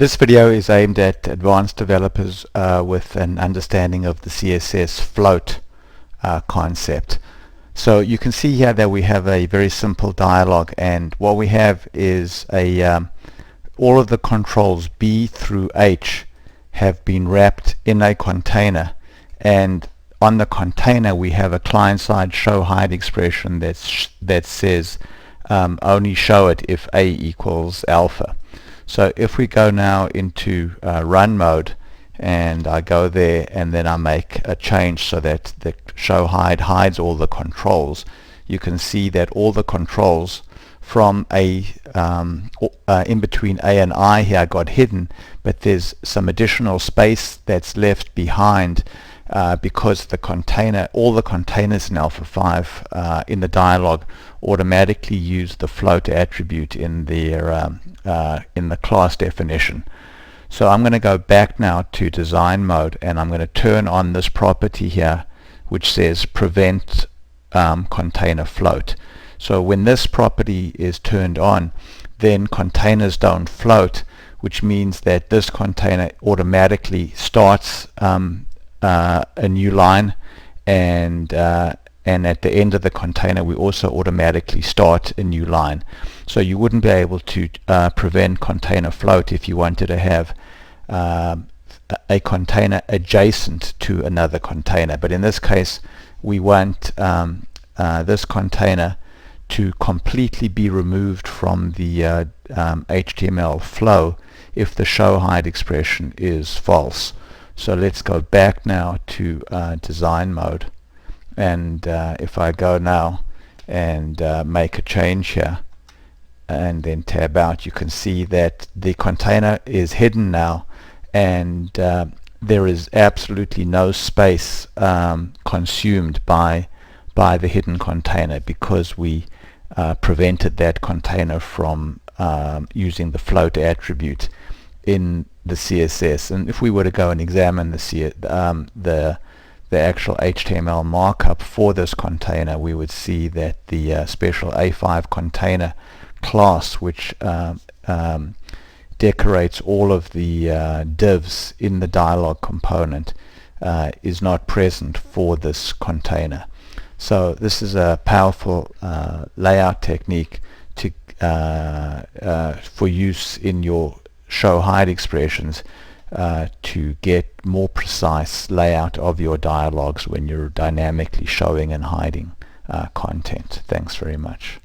This video is aimed at advanced developers with an understanding of the CSS float concept. So you can see here that we have a very simple dialog, and what we have is all of the controls B through H have been wrapped in a container, and on the container we have a client-side show hide expression that says only show it if A equals alpha. So if we go now into run mode, and I go there and then I make a change so that the show hide hides all the controls, you can see that all the controls from in between A and I here got hidden, but there's some additional space that's left behind because the container, all the containers in Alpha 5 in the dialog automatically use the float attribute in their in the class definition. So I'm going to go back now to design mode, and I'm going to turn on this property here which says prevent container float. So when this property is turned on, then containers don't float, which means that this container automatically starts a new line, and at the end of the container we also automatically start a new line. So you wouldn't be able to prevent container float if you wanted to have a container adjacent to another container, but in this case we want this container to completely be removed from the HTML flow if the show hide expression is false. So let's go back now to design mode, and if I go now and make a change here and then tab out, you can see that the container is hidden now, and there is absolutely no space consumed by the hidden container because we prevented that container from using the float attribute in the CSS. And if we were to go and examine the actual HTML markup for this container, we would see that the special A5 container class, which decorates all of the divs in the dialog component, is not present for this container. So this is a powerful layout technique to for use in your show hide expressions to get more precise layout of your dialogues when you're dynamically showing and hiding content. Thanks very much.